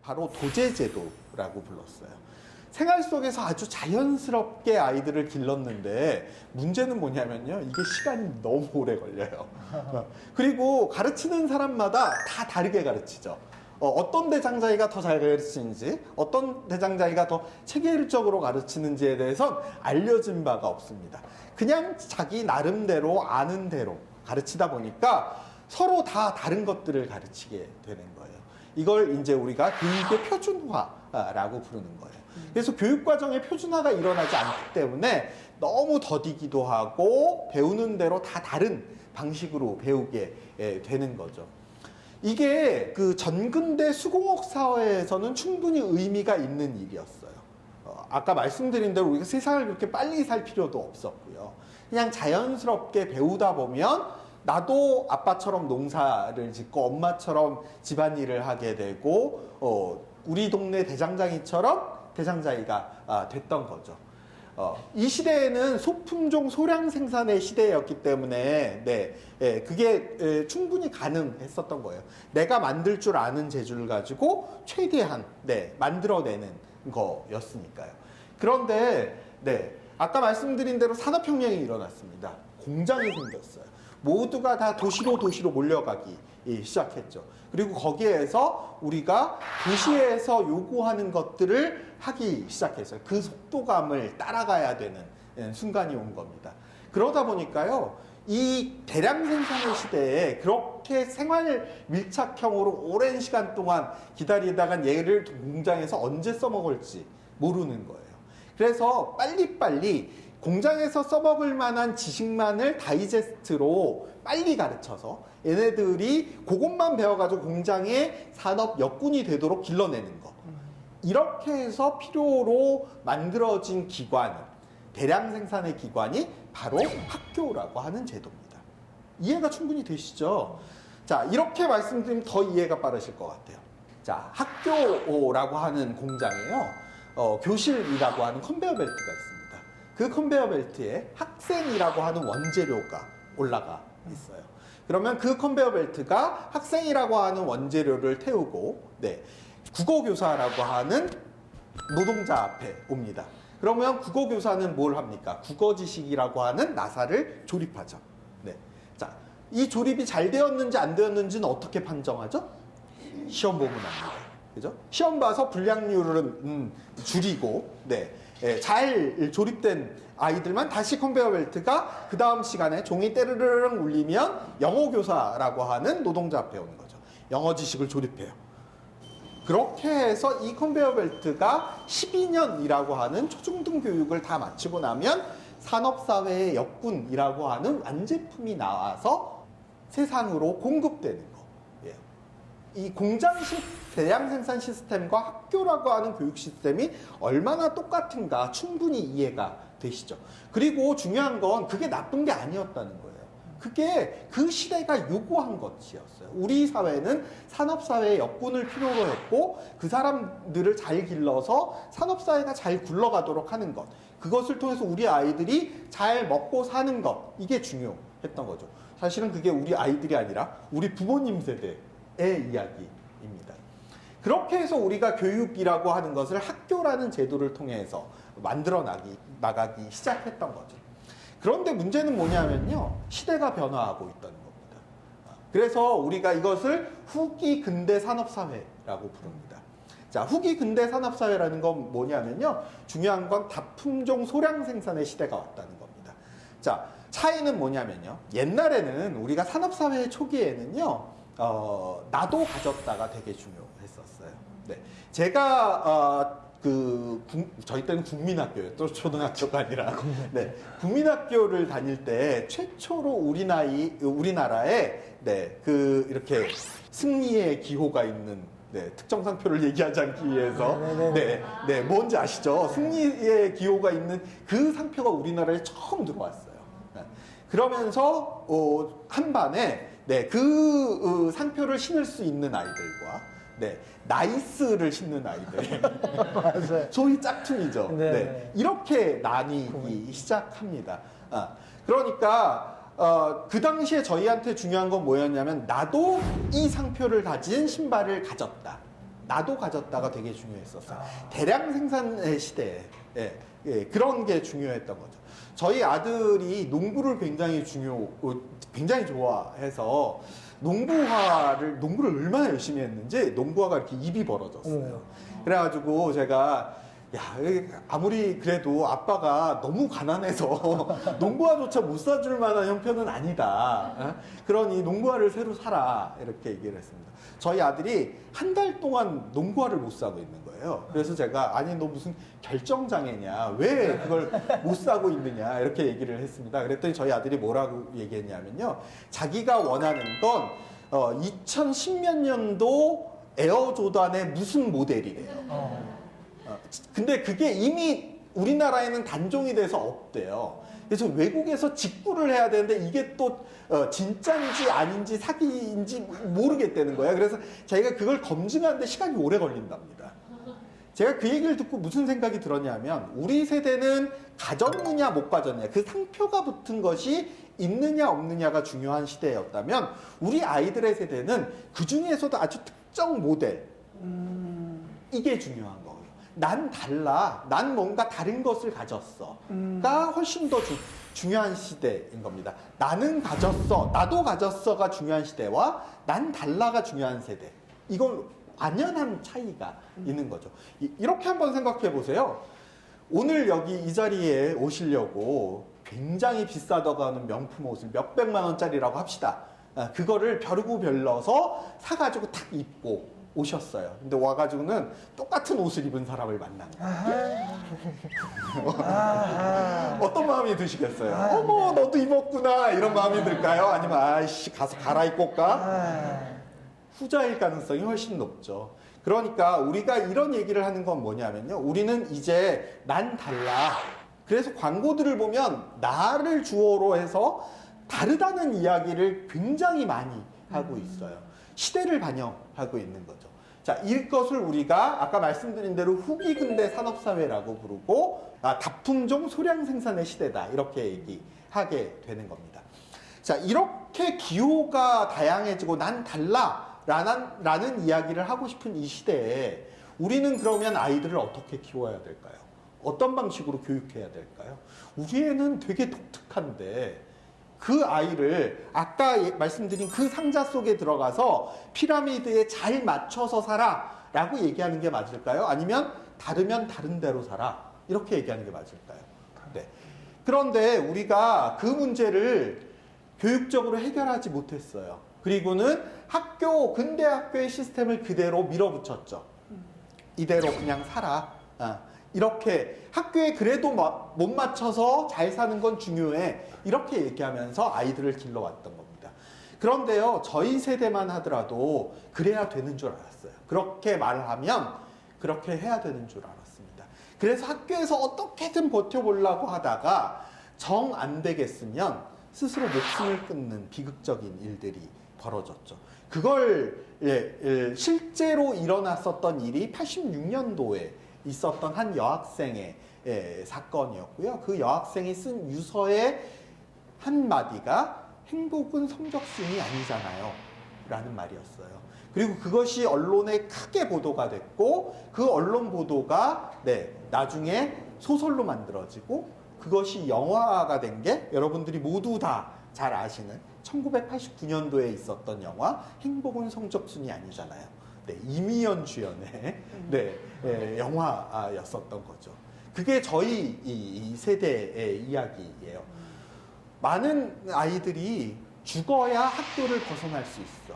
바로 도제제도라고 불렀어요. 생활 속에서 아주 자연스럽게 아이들을 길렀는데 문제는 뭐냐면요. 이게 시간이 너무 오래 걸려요. 그리고 가르치는 사람마다 다 다르게 가르치죠. 어떤 대장자이가 더 잘 가르치는지, 어떤 대장자이가 더 체계적으로 가르치는지에 대해선 알려진 바가 없습니다. 그냥 자기 나름대로 아는 대로 가르치다 보니까 서로 다 다른 것들을 가르치게 되는 거예요. 이걸 이제 우리가 교육의 표준화라고 부르는 거예요. 그래서 교육과정의 표준화가 일어나지 않기 때문에 너무 더디기도 하고 배우는 대로 다 다른 방식으로 배우게 되는 거죠. 이게 그 전근대 수공업 사회에서는 충분히 의미가 있는 일이었어요. 아까 말씀드린 대로 우리가 세상을 그렇게 빨리 살 필요도 없었고요. 그냥 자연스럽게 배우다 보면 나도 아빠처럼 농사를 짓고 엄마처럼 집안일을 하게 되고 우리 동네 대장장이처럼 대장자이가 됐던 거죠. 이 시대에는 소품종 소량 생산의 시대였기 때문에 그게 충분히 가능했었던 거예요. 내가 만들 줄 아는 재주를 가지고 최대한 만들어내는 거였으니까요. 그런데 아까 말씀드린 대로 산업혁명이 일어났습니다. 공장이 생겼어요. 모두가 다 도시로 몰려가기 시작했죠. 그리고 거기에서 우리가 도시에서 요구하는 것들을 하기 시작했어요. 그 속도감을 따라가야 되는 순간이 온 겁니다. 그러다 보니까요, 이 대량 생산의 시대에 그렇게 생활 밀착형으로 오랜 시간 동안 기다리다간 얘를 공장에서 언제 써먹을지 모르는 거예요. 그래서 빨리빨리 공장에서 써먹을 만한 지식만을 다이제스트로 빨리 가르쳐서 얘네들이 그것만 배워가지고 공장의 산업 역군이 되도록 길러내는 거. 이렇게 해서 필요로 만들어진 기관이, 대량 생산의 기관이 바로 학교라고 하는 제도입니다. 이해가 충분히 되시죠? 자, 이렇게 말씀드리면 더 이해가 빠르실 것 같아요. 자, 학교라고 하는 공장에요, 교실이라고 하는 컨베이어 벨트가 있습니다. 그 컨베이어 벨트에 학생이라고 하는 원재료가 올라가 있어요. 그러면 그 컨베이어 벨트가 학생이라고 하는 원재료를 태우고 국어교사라고 하는 노동자 앞에 옵니다. 그러면 국어교사는 뭘 합니까? 국어지식이라고 하는 나사를 조립하죠. 자, 이 조립이 잘 되었는지 안 되었는지는 어떻게 판정하죠? 시험 보면 합니다. 그죠? 시험 봐서 불량률은 줄이고, 잘 조립된 아이들만 다시 컨베이어 벨트가 그 다음 시간에 종이 때르르릉 울리면 영어 교사라고 하는 노동자 앞에 오는 거죠. 영어 지식을 조립해요. 그렇게 해서 이 컨베이어 벨트가 12년이라고 하는 초중등 교육을 다 마치고 나면 산업사회의 역군이라고 하는 완제품이 나와서 세상으로 공급되는 거예요. 이 공장식 대량 생산 시스템과 학교라고 하는 교육 시스템이 얼마나 똑같은가 충분히 이해가 되시죠. 그리고 중요한 건 그게 나쁜 게 아니었다는 거예요. 그게 그 시대가 요구한 것이었어요. 우리 사회는 산업사회의 역군을 필요로 했고 그 사람들을 잘 길러서 산업사회가 잘 굴러가도록 하는 것, 그것을 통해서 우리 아이들이 잘 먹고 사는 것, 이게 중요했던 거죠. 사실은 그게 우리 아이들이 아니라 우리 부모님 세대의 이야기입니다. 그렇게 해서 우리가 교육이라고 하는 것을 학교라는 제도를 통해서 만들어 나가기 시작했던 거죠. 그런데 문제는 뭐냐면요, 시대가 변화하고 있다는 겁니다. 그래서 우리가 이것을 후기 근대 산업사회라고 부릅니다. 자, 후기 근대 산업사회라는 건 뭐냐면요, 중요한 건 다품종 소량 생산의 시대가 왔다는 겁니다. 자, 차이는 뭐냐면요, 옛날에는 우리가 산업사회 초기에는요, 나도 가졌다가 되게 중요했었어요. 제가 저희 때는 국민학교예요. 또 초등학교가 아니라. 국민학교를 다닐 때 최초로 우리나라에 이렇게 승리의 기호가 있는 특정 상표를 얘기하지 않기 위해서 뭔지 아시죠? 승리의 기호가 있는 그 상표가 우리나라에 처음 들어왔어요. 그러면서 한 반에 그 상표를 신을 수 있는 아이들과 나이스를 신는 아이들 맞아요. 소위 짝퉁이죠. 이렇게 나뉘기 시작합니다. 그러니까 그 당시에 저희한테 중요한 건 뭐였냐면 나도 이 상표를 가진 신발을 가졌다. 나도 가졌다가 되게 중요했었어요. 대량 생산의 시대에 그런 게 중요했던 거죠. 저희 아들이 농구를 굉장히 좋아해서 농구를 얼마나 열심히 했는지 농구화가 이렇게 입이 벌어졌어요. 그래가지고 제가 아무리 그래도 아빠가 너무 가난해서 농구화조차 못 사줄 만한 형편은 아니다. 그러니 농구화를 새로 사라. 이렇게 얘기를 했습니다. 저희 아들이 한 달 동안 농구화를 못 사고 있는 거예요. 그래서 제가 아니 너 무슨 결정장애냐. 왜 그걸 못 사고 있느냐. 이렇게 얘기를 했습니다. 그랬더니 저희 아들이 뭐라고 얘기했냐면요. 자기가 원하는 건 2010몇 년도 에어조단의 무슨 모델이래요. 근데 그게 이미 우리나라에는 단종이 돼서 없대요. 그래서 외국에서 직구를 해야 되는데 이게 또 진짜인지 아닌지 사기인지 모르겠다는 거예요. 그래서 자기가 그걸 검증하는데 시간이 오래 걸린답니다. 제가 그 얘기를 듣고 무슨 생각이 들었냐면 우리 세대는 가졌느냐 못 가졌느냐 그 상표가 붙은 것이 있느냐 없느냐가 중요한 시대였다면 우리 아이들의 세대는 그 중에서도 아주 특정 모델 이게 중요한 거예요. 난 달라. 난 뭔가 다른 것을 가졌어.가 훨씬 더 중요한 시대인 겁니다. 나는 가졌어. 나도 가졌어가 중요한 시대와 난 달라가 중요한 세대. 이건 완연한 차이가 있는 거죠. 이렇게 한번 생각해 보세요. 오늘 여기 이 자리에 오시려고 굉장히 비싸다고 하는 명품 옷을 몇백만 원짜리라고 합시다. 그거를 벼르고 별러서 사가지고 탁 입고 오셨어요. 근데 와가지고는 똑같은 옷을 입은 사람을 만난 거예요. 어떤 마음이 드시겠어요? 어머 너도 입었구나 이런 마음이 들까요? 아니면 아이씨 가서 갈아입고 올까? 후자일 가능성이 훨씬 높죠. 그러니까 우리가 이런 얘기를 하는 건 뭐냐면요. 우리는 이제 난 달라. 그래서 광고들을 보면 나를 주어로 해서 다르다는 이야기를 굉장히 많이 하고 있어요. 시대를 반영하고 있는 거죠. 자, 이것을 우리가 아까 말씀드린 대로 후기 근대 산업사회라고 부르고 다품종 소량 생산의 시대다 이렇게 얘기하게 되는 겁니다. 자, 이렇게 기호가 다양해지고 난 달라라는 이야기를 하고 싶은 이 시대에 우리는 그러면 아이들을 어떻게 키워야 될까요? 어떤 방식으로 교육해야 될까요? 우리 애는 되게 독특한데 그 아이를 아까 말씀드린 그 상자 속에 들어가서 피라미드에 잘 맞춰서 살아 라고 얘기하는 게 맞을까요? 아니면 다르면 다른 대로 살아 이렇게 얘기하는 게 맞을까요? 네. 그런데 우리가 그 문제를 교육적으로 해결하지 못했어요. 그리고는 근대 학교의 시스템을 그대로 밀어붙였죠. 이대로 그냥 살아. 이렇게 학교에 그래도 못 맞춰서 잘 사는 건 중요해. 이렇게 얘기하면서 아이들을 길러왔던 겁니다. 그런데요, 저희 세대만 하더라도 그래야 되는 줄 알았어요. 그렇게 말하면 그렇게 해야 되는 줄 알았습니다. 그래서 학교에서 어떻게든 버텨보려고 하다가 정 안 되겠으면 스스로 목숨을 끊는 비극적인 일들이 벌어졌죠. 그걸 실제로 일어났었던 일이 86년도에 있었던 한 여학생의 사건이었고요. 그 여학생이 쓴 유서의 한마디가 행복은 성적순이 아니잖아요 라는 말이었어요. 그리고 그것이 언론에 크게 보도가 됐고 그 언론 보도가 나중에 소설로 만들어지고 그것이 영화가 된 게 여러분들이 모두 다 잘 아시는 1989년도에 있었던 영화 행복은 성적순이 아니잖아요. 이미연 주연의 영화였었던 거죠. 그게 저희 이 세대의 이야기예요. 많은 아이들이 죽어야 학교를 벗어날 수 있어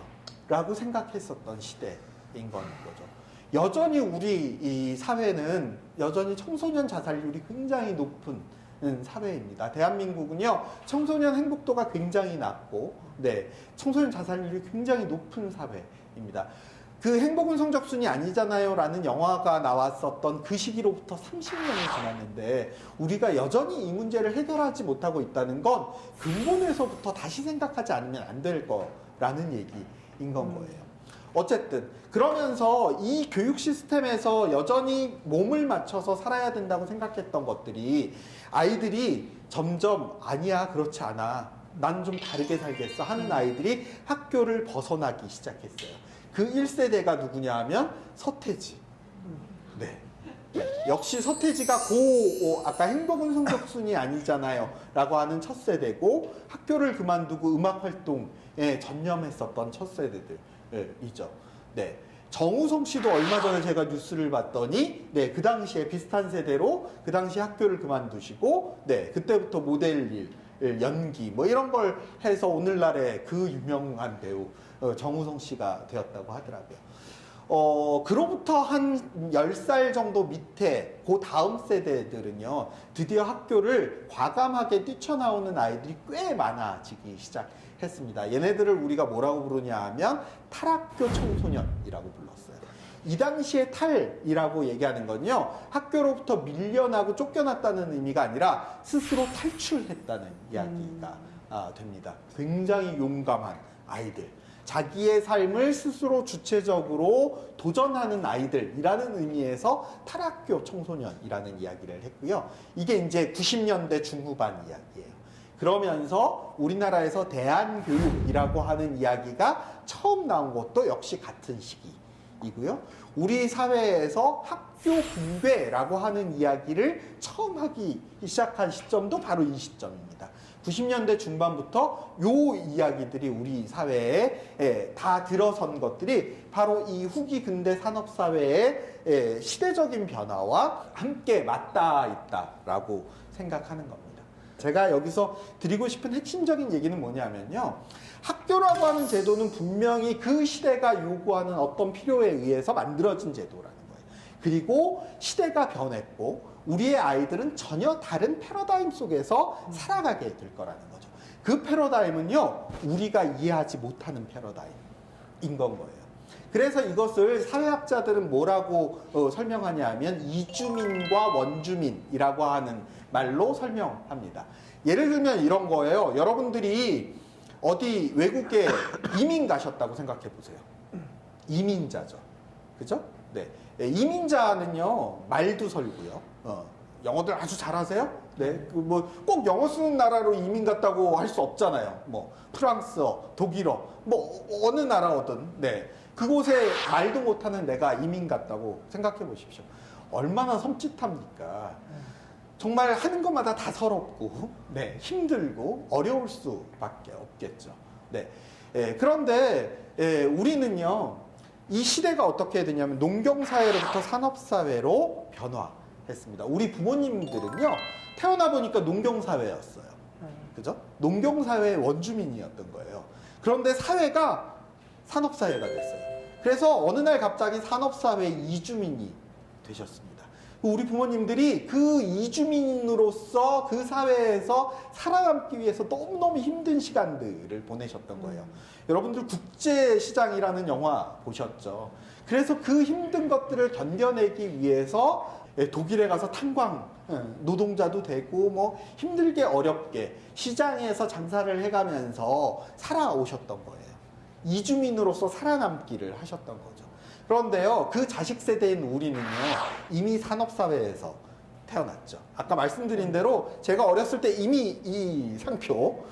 라고 생각했었던 시대인 거죠. 여전히 우리 이 사회는 여전히 청소년 자살률이 굉장히 높은 사회입니다. 대한민국은요, 청소년 행복도가 굉장히 낮고, 청소년 자살률이 굉장히 높은 사회입니다. 그 행복은 성적순이 아니잖아요 라는 영화가 나왔었던 그 시기로부터 30년이 지났는데 우리가 여전히 이 문제를 해결하지 못하고 있다는 건 근본에서부터 다시 생각하지 않으면 안 될 거라는 얘기인 건 거예요. 어쨌든 그러면서 이 교육 시스템에서 여전히 몸을 맞춰서 살아야 된다고 생각했던 것들이 아이들이 점점 아니야 그렇지 않아 난 좀 다르게 살겠어 하는 아이들이 학교를 벗어나기 시작했어요. 그 1세대가 누구냐 하면 서태지. 네. 역시 서태지가 아까 행복은 성적순이 아니잖아요 라고 하는 첫 세대고, 학교를 그만두고 음악 활동에 전념했었던 첫 세대들이죠. 네. 정우성 씨도 얼마 전에 제가 뉴스를 봤더니, 네, 그 당시에 비슷한 세대로 그 당시 학교를 그만두시고, 네, 그때부터 모델 일, 연기 뭐 이런 걸 해서 오늘날의 그 유명한 배우 정우성 씨가 되었다고 하더라고요. 그로부터 한 10살 정도 밑에 그 다음 세대들은요, 드디어 학교를 과감하게 뛰쳐나오는 아이들이 꽤 많아지기 시작했습니다. 얘네들을 우리가 뭐라고 부르냐 하면 탈학교 청소년이라고 불렀어요. 이 당시에 탈이라고 얘기하는 건요, 학교로부터 밀려나고 쫓겨났다는 의미가 아니라 스스로 탈출했다는 이야기가 됩니다. 굉장히 용감한 아이들, 자기의 삶을 스스로 주체적으로 도전하는 아이들이라는 의미에서 탈학교 청소년이라는 이야기를 했고요. 이게 이제 90년대 중후반 이야기예요. 그러면서 우리나라에서 대안교육이라고 하는 이야기가 처음 나온 것도 역시 같은 시기이고요. 우리 사회에서 학교 붕괴라고 하는 이야기를 처음 하기 시작한 시점도 바로 이 시점입니다. 90년대 중반부터 요 이야기들이 우리 사회에 다 들어선 것들이 바로 이 후기 근대 산업사회의 시대적인 변화와 함께 맞닿아 있다라고 생각하는 겁니다. 제가 여기서 드리고 싶은 핵심적인 얘기는 뭐냐면요, 학교라고 하는 제도는 분명히 그 시대가 요구하는 어떤 필요에 의해서 만들어진 제도라는 거예요. 그리고 시대가 변했고 우리의 아이들은 전혀 다른 패러다임 속에서 살아가게 될 거라는 거죠. 그 패러다임은요, 우리가 이해하지 못하는 패러다임인 건 거예요. 그래서 이것을 사회학자들은 뭐라고 설명하냐 하면 이주민과 원주민이라고 하는 말로 설명합니다. 예를 들면 이런 거예요. 여러분들이 어디 외국에 이민 가셨다고 생각해 보세요. 이민자죠. 그죠? 네. 이민자는요, 말도 설고요. 영어들 아주 잘하세요? 네. 뭐 꼭 영어 쓰는 나라로 이민 갔다고 할 수 없잖아요. 뭐 프랑스어, 독일어, 뭐 어느 나라거든. 네. 그곳에 말도 못하는 내가 이민 갔다고 생각해 보십시오. 얼마나 섬찟합니까? 정말 하는 것마다 다 서럽고, 네, 힘들고 어려울 수밖에 없겠죠. 네. 그런데 우리는요, 이 시대가 어떻게 되냐면 농경사회로부터 산업사회로 변화했습니다. 우리 부모님들은요, 태어나 보니까 농경사회였어요. 그죠? 농경사회의 원주민이었던 거예요. 그런데 사회가 산업사회가 됐어요. 그래서 어느 날 갑자기 산업사회 이주민이 되셨습니다. 우리 부모님들이 그 이주민으로서 그 사회에서 살아남기 위해서 너무너무 힘든 시간들을 보내셨던 거예요. 여러분들 국제시장이라는 영화 보셨죠? 그래서 그 힘든 것들을 견뎌내기 위해서 독일에 가서 탄광 노동자도 되고 뭐 힘들게 어렵게 시장에서 장사를 해가면서 살아오셨던 거예요. 이주민으로서 살아남기를 하셨던 거죠. 그런데요, 그 자식 세대인 우리는요, 이미 산업사회에서 태어났죠. 아까 말씀드린 대로 제가 어렸을 때 이미 이 상표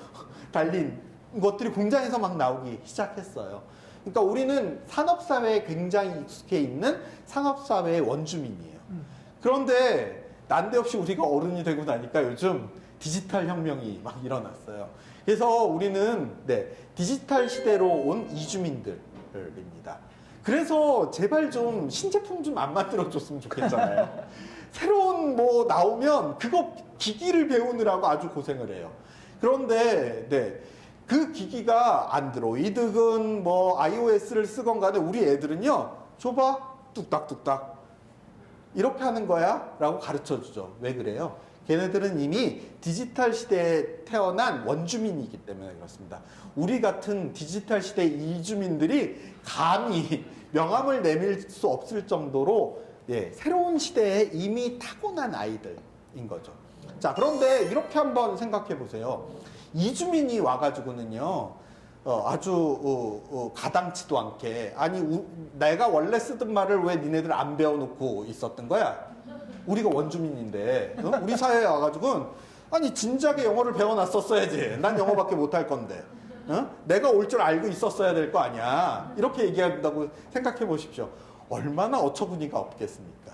달린 것들이 공장에서 막 나오기 시작했어요. 그러니까 우리는 산업사회에 굉장히 익숙해 있는 산업사회의 원주민이에요. 그런데 난데없이 우리가 어른이 되고 나니까 요즘 디지털 혁명이 막 일어났어요. 그래서 우리는 디지털 시대로 온 이주민들입니다. 그래서 제발 좀 신제품 좀 안 만들어줬으면 좋겠잖아요. 새로운 뭐 나오면 그거 기기를 배우느라고 아주 고생을 해요. 그런데 그 기기가 안드로이드건 뭐 iOS를 쓰건 간에 우리 애들은요, 줘봐, 뚝딱뚝딱 이렇게 하는 거야 라고 가르쳐 주죠. 왜 그래요? 걔네들은 이미 디지털 시대에 태어난 원주민이기 때문에 그렇습니다. 우리 같은 디지털 시대 이주민들이 감히 명함을 내밀 수 없을 정도로 새로운 시대에 이미 타고난 아이들인 거죠. 자, 그런데 이렇게 한번 생각해 보세요. 이주민이 와가지고는요, 아주 가당치도 않게, 아니 내가 원래 쓰던 말을 왜 니네들 안 배워놓고 있었던 거야? 우리가 원주민인데 우리 사회에 와가지고는 아니 진작에 영어를 배워놨었어야지. 난 영어밖에 못할 건데. 내가 올 줄 알고 있었어야 될 거 아니야. 이렇게 얘기한다고 생각해 보십시오. 얼마나 어처구니가 없겠습니까?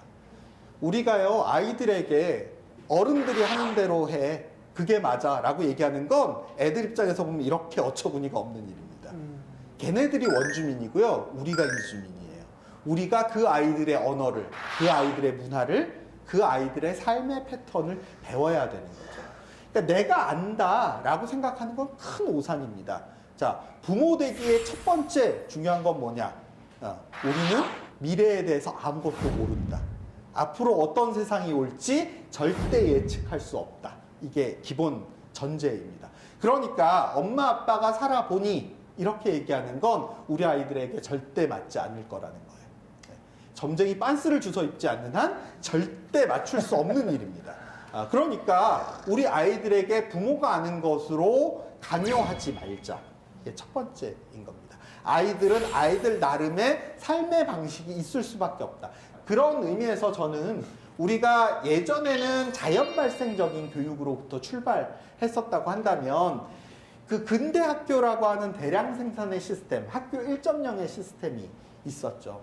우리가요, 아이들에게 어른들이 하는 대로 해. 그게 맞아. 라고 얘기하는 건 애들 입장에서 보면 이렇게 어처구니가 없는 일입니다. 걔네들이 원주민이고요. 우리가 이주민이에요. 우리가 그 아이들의 언어를, 그 아이들의 문화를, 그 아이들의 삶의 패턴을 배워야 되는 거죠. 그러니까 내가 안다라고 생각하는 건 큰 오산입니다. 자, 부모 되기의 첫 번째 중요한 건 뭐냐? 우리는 미래에 대해서 아무것도 모른다. 앞으로 어떤 세상이 올지 절대 예측할 수 없다. 이게 기본 전제입니다. 그러니까 엄마 아빠가 살아보니 이렇게 얘기하는 건 우리 아이들에게 절대 맞지 않을 거라는 거예요. 점쟁이 빤스를 주워 입지 않는 한 절대 맞출 수 없는 일입니다. 그러니까 우리 아이들에게 부모가 아는 것으로 강요하지 말자. 이게 첫 번째인 겁니다. 아이들은 아이들 나름의 삶의 방식이 있을 수밖에 없다. 그런 의미에서 저는 우리가 예전에는 자연 발생적인 교육으로부터 출발했었다고 한다면 그 근대 학교라고 하는 대량 생산의 시스템, 학교 1.0의 시스템이 있었죠.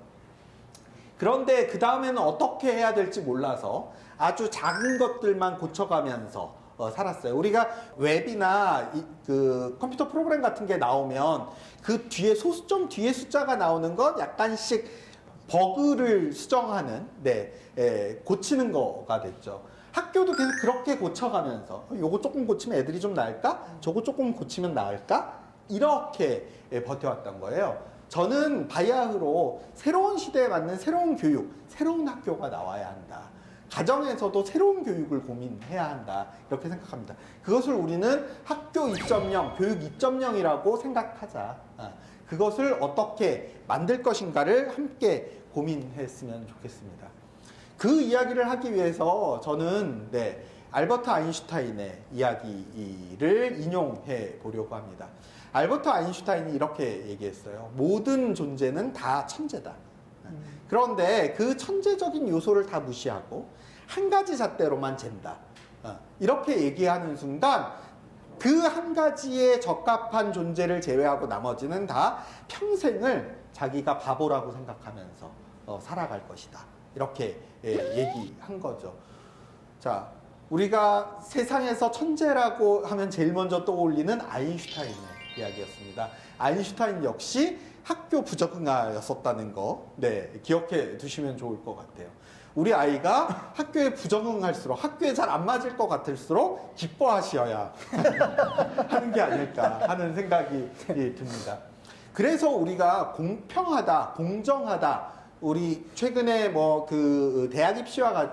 그런데 그 다음에는 어떻게 해야 될지 몰라서 아주 작은 것들만 고쳐가면서 살았어요. 우리가 웹이나 그 컴퓨터 프로그램 같은 게 나오면 그 뒤에 소수점 뒤에 숫자가 나오는 건 약간씩 버그를 수정하는, 고치는 거가 됐죠. 학교도 계속 그렇게 고쳐가면서 요거 조금 고치면 애들이 좀 나을까? 저거 조금 고치면 나을까? 이렇게 버텨왔던 거예요. 저는 바야흐로 새로운 시대에 맞는 새로운 교육, 새로운 학교가 나와야 한다. 가정에서도 새로운 교육을 고민해야 한다. 이렇게 생각합니다. 그것을 우리는 학교 2.0, 교육 2.0이라고 생각하자. 그것을 어떻게 만들 것인가를 함께 고민했으면 좋겠습니다. 그 이야기를 하기 위해서 저는 알버트 아인슈타인의 이야기를 인용해 보려고 합니다. 알버트 아인슈타인이 이렇게 얘기했어요. 모든 존재는 다 천재다. 그런데 그 천재적인 요소를 다 무시하고 한 가지 잣대로만 잰다. 이렇게 얘기하는 순간 그 한 가지에 적합한 존재를 제외하고 나머지는 다 평생을 자기가 바보라고 생각하면서 살아갈 것이다. 이렇게 얘기한 거죠. 자, 우리가 세상에서 천재라고 하면 제일 먼저 떠올리는 아인슈타인의 이야기였습니다. 아인슈타인 역시 학교 부적응아였었다는 거, 기억해 두시면 좋을 것 같아요. 우리 아이가 학교에 부적응할수록, 학교에 잘 안 맞을 것 같을수록 기뻐하셔야 하는 게 아닐까 하는 생각이 듭니다. 그래서 우리가 공평하다, 공정하다, 우리 최근에 뭐 그 대학 입시와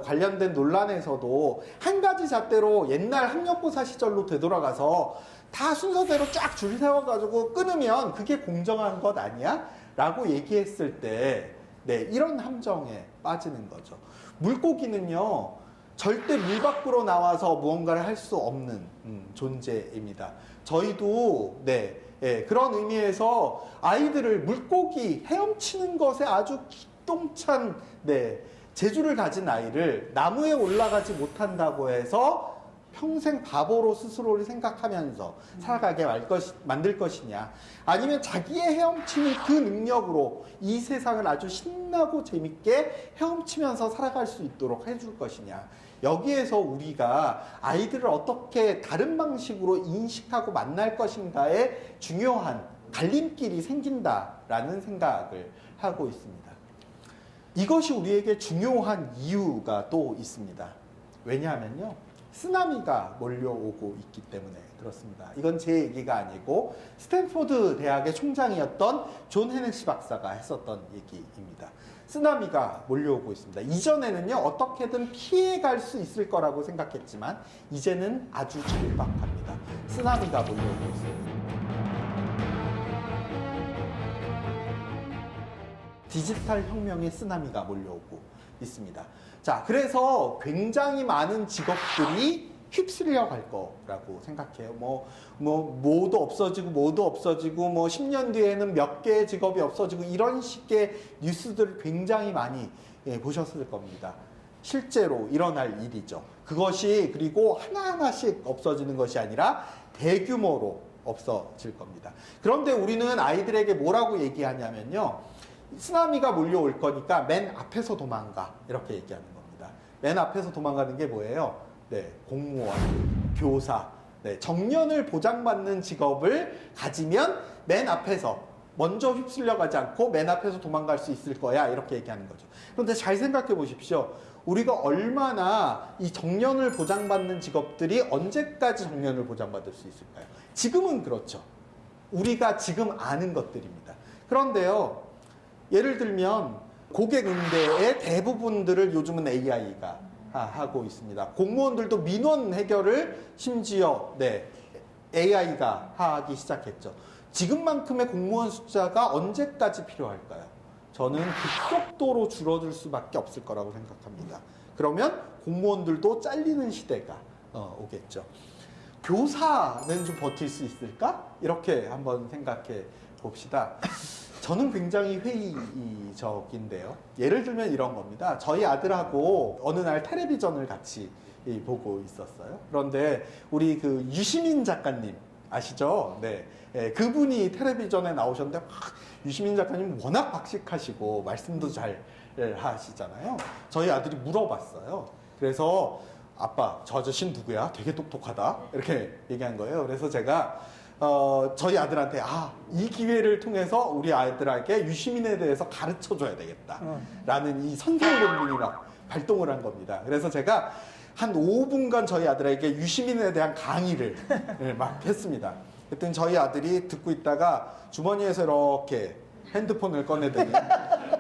관련된 논란에서도 한 가지 잣대로 옛날 학력고사 시절로 되돌아가서 다 순서대로 쫙 줄 세워가지고 끊으면 그게 공정한 것 아니야? 라고 얘기했을 때 이런 함정에 빠지는 거죠. 물고기는요, 절대 물 밖으로 나와서 무언가를 할 수 없는 존재입니다. 저희도 그런 의미에서 아이들을 물고기 헤엄치는 것에 아주 기똥찬 재주를 가진 아이를 나무에 올라가지 못한다고 해서 평생 바보로 스스로를 생각하면서 살아가게 만들 것이냐, 아니면 자기의 헤엄치는 그 능력으로 이 세상을 아주 신나고 재밌게 헤엄치면서 살아갈 수 있도록 해줄 것이냐. 여기에서 우리가 아이들을 어떻게 다른 방식으로 인식하고 만날 것인가에 중요한 갈림길이 생긴다라는 생각을 하고 있습니다. 이것이 우리에게 중요한 이유가 또 있습니다. 왜냐하면요, 쓰나미가 몰려오고 있기 때문에 그렇습니다. 이건 제 얘기가 아니고 스탠포드 대학의 총장이었던 존 헤네시 박사가 했었던 얘기입니다. 쓰나미가 몰려오고 있습니다. 이전에는요, 어떻게든 피해갈 수 있을 거라고 생각했지만 이제는 아주 절박합니다. 쓰나미가 몰려오고 있습니다. 디지털 혁명의 쓰나미가 몰려오고 있습니다. 자, 그래서 굉장히 많은 직업들이 휩쓸려 갈 거라고 생각해요. 뭐도 없어지고, 뭐도 없어지고, 10년 뒤에는 몇 개의 직업이 없어지고, 이런 식의 뉴스들을 굉장히 많이 보셨을 겁니다. 실제로 일어날 일이죠. 그것이 그리고 하나하나씩 없어지는 것이 아니라 대규모로 없어질 겁니다. 그런데 우리는 아이들에게 뭐라고 얘기하냐면요. 쓰나미가 몰려올 거니까 맨 앞에서 도망가. 이렇게 얘기하는 겁니다. 맨 앞에서 도망가는 게 뭐예요? 네, 공무원, 교사, 네, 정년을 보장받는 직업을 가지면 맨 앞에서 먼저 휩쓸려 가지 않고 맨 앞에서 도망갈 수 있을 거야. 이렇게 얘기하는 거죠. 그런데 잘 생각해 보십시오. 우리가 얼마나 이 정년을 보장받는 직업들이 언제까지 정년을 보장받을 수 있을까요? 지금은 그렇죠. 우리가 지금 아는 것들입니다. 그런데요, 예를 들면 고객 응대의 대부분들을 요즘은 AI가 하고 있습니다. 공무원들도 민원 해결을 심지어 AI가 하기 시작했죠. 지금만큼의 공무원 숫자가 언제까지 필요할까요? 저는 급속도로 줄어들 수밖에 없을 거라고 생각합니다. 그러면 공무원들도 잘리는 시대가 오겠죠. 교사는 좀 버틸 수 있을까? 이렇게 한번 생각해 봅시다. 저는 굉장히 회의적인데요. 예를 들면 이런 겁니다. 저희 아들하고 어느 날 텔레비전을 같이 보고 있었어요. 그런데 우리 그 유시민 작가님 아시죠? 네. 그분이 텔레비전에 나오셨는데 유시민 작가님 워낙 박식하시고 말씀도 잘 하시잖아요. 저희 아들이 물어봤어요. 그래서 아빠, 저 아저씨는 누구야? 되게 똑똑하다. 이렇게 얘기한 거예요. 그래서 제가 저희 아들한테 이 기회를 통해서 우리 아이들에게 유시민에 대해서 가르쳐줘야 되겠다 라는 이 선생 본능이 막 발동을 한 겁니다. 그래서 제가 한 5분간 저희 아들에게 유시민에 대한 강의를 막 했습니다. 그랬더니 저희 아들이 듣고 있다가 주머니에서 이렇게 핸드폰을 꺼내더니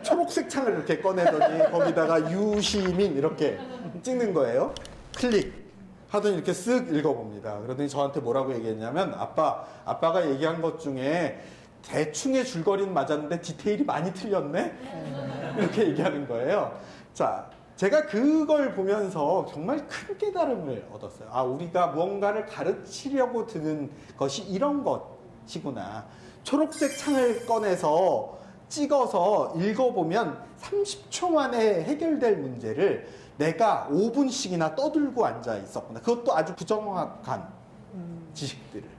초록색 창을 이렇게 꺼내더니 거기다가 유시민 이렇게 찍는 거예요. 클릭 하더니 이렇게 쓱 읽어봅니다. 그러더니 저한테 뭐라고 얘기했냐면 아빠가 얘기한 것 중에 대충의 줄거리는 맞았는데 디테일이 많이 틀렸네? 이렇게 얘기하는 거예요. 자, 제가 그걸 보면서 정말 큰 깨달음을 얻었어요. 우리가 무언가를 가르치려고 드는 것이 이런 것이구나. 초록색 창을 꺼내서 찍어서 읽어보면 30초 만에 해결될 문제를 내가 5분씩이나 떠들고 앉아 있었구나. 그것도 아주 부정확한 지식들을.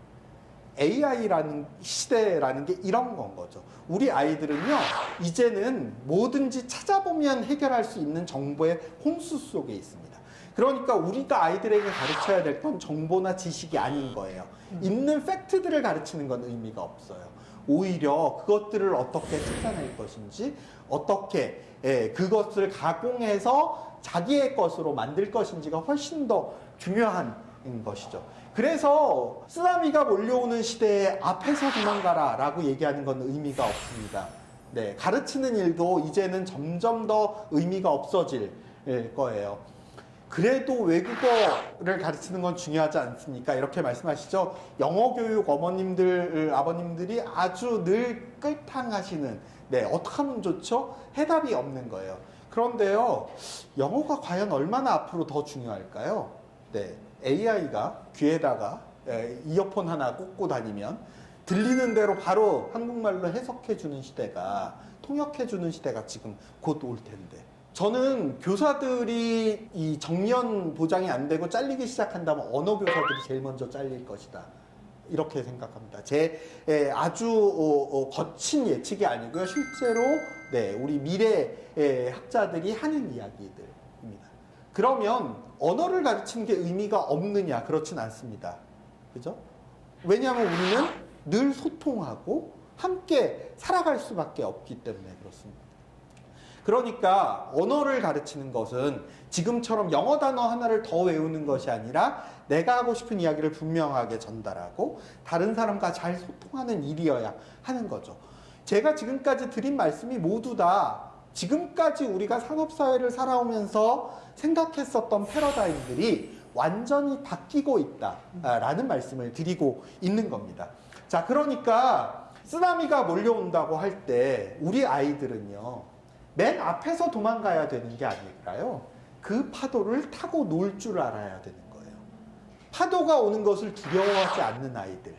AI라는 시대라는 게 이런 건 거죠. 우리 아이들은요, 이제는 뭐든지 찾아보면 해결할 수 있는 정보의 홍수 속에 있습니다. 그러니까 우리가 아이들에게 가르쳐야 될 건 정보나 지식이 아닌 거예요. 있는 팩트들을 가르치는 건 의미가 없어요. 오히려 그것들을 어떻게 찾아낼 것인지, 어떻게 그것을 가공해서 자기의 것으로 만들 것인지가 훨씬 더 중요한 것이죠. 그래서 쓰나미가 몰려오는 시대에 앞에서 도망가라 라고 얘기하는 건 의미가 없습니다. 네, 가르치는 일도 이제는 점점 더 의미가 없어질 거예요. 그래도 외국어를 가르치는 건 중요하지 않습니까? 이렇게 말씀하시죠. 영어 교육 어머님들, 아버님들이 아주 늘 끌탕하시는, 어떻게 하면 좋죠? 해답이 없는 거예요. 그런데요, 영어가 과연 얼마나 앞으로 더 중요할까요? AI가 귀에다가 이어폰 하나 꽂고 다니면 들리는 대로 바로 한국말로 해석해주는 시대가, 통역해주는 시대가 지금 곧 올 텐데. 저는 교사들이 이 정년 보장이 안 되고 잘리기 시작한다면 언어 교사들이 제일 먼저 잘릴 것이다. 이렇게 생각합니다. 제 아주 거친 예측이 아니고요. 실제로 우리 미래 학자들이 하는 이야기들입니다. 그러면 언어를 가르치는 게 의미가 없느냐? 그렇진 않습니다. 그죠? 왜냐하면 우리는 늘 소통하고 함께 살아갈 수밖에 없기 때문에 그렇습니다. 그러니까 언어를 가르치는 것은 지금처럼 영어 단어 하나를 더 외우는 것이 아니라 내가 하고 싶은 이야기를 분명하게 전달하고 다른 사람과 잘 소통하는 일이어야 하는 거죠. 제가 지금까지 드린 말씀이 모두 다 지금까지 우리가 산업사회를 살아오면서 생각했었던 패러다임들이 완전히 바뀌고 있다라는 말씀을 드리고 있는 겁니다. 자, 그러니까 쓰나미가 몰려온다고 할 때 우리 아이들은요, 맨 앞에서 도망가야 되는 게 아닐까요? 그 파도를 타고 놀 줄 알아야 되는 거예요. 파도가 오는 것을 두려워하지 않는 아이들,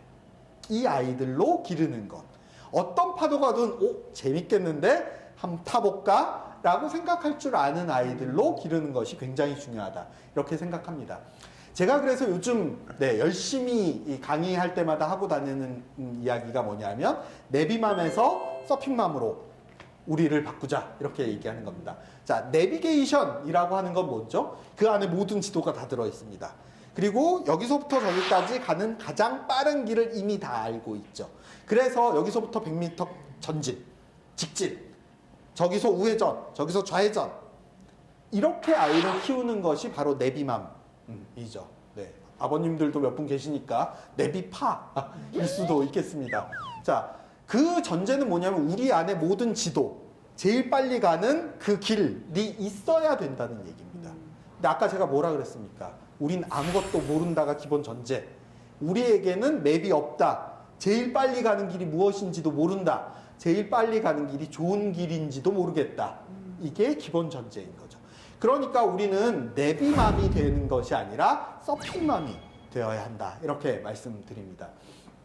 이 아이들로 기르는 것. 어떤 파도가 오든 재밌겠는데 한번 타볼까? 라고 생각할 줄 아는 아이들로 기르는 것이 굉장히 중요하다. 이렇게 생각합니다. 제가 그래서 요즘 열심히 이 강의할 때마다 하고 다니는 이야기가 뭐냐면 내비맘에서 서핑맘으로 우리를 바꾸자 이렇게 얘기하는 겁니다. 자, 내비게이션이라고 하는 건 뭐죠? 그 안에 모든 지도가 다 들어 있습니다. 그리고 여기서부터 저기까지 가는 가장 빠른 길을 이미 다 알고 있죠. 그래서 여기서부터 100m 전진, 직진, 저기서 우회전, 저기서 좌회전 이렇게 아이를 키우는 것이 바로 내비맘이죠. 네. 아버님들도 몇 분 계시니까 내비파일 수도 있겠습니다. 자, 그 전제는 뭐냐면 우리 안에 모든 지도, 제일 빨리 가는 그 길이 있어야 된다는 얘기입니다. 근데 아까 제가 뭐라 그랬습니까? 우린 아무것도 모른다가 기본 전제. 우리에게는 맵이 없다. 제일 빨리 가는 길이 무엇인지도 모른다. 제일 빨리 가는 길이 좋은 길인지도 모르겠다. 이게 기본 전제인 거죠. 그러니까 우리는 내비맘이 되는 것이 아니라 서핑맘이 되어야 한다. 이렇게 말씀드립니다.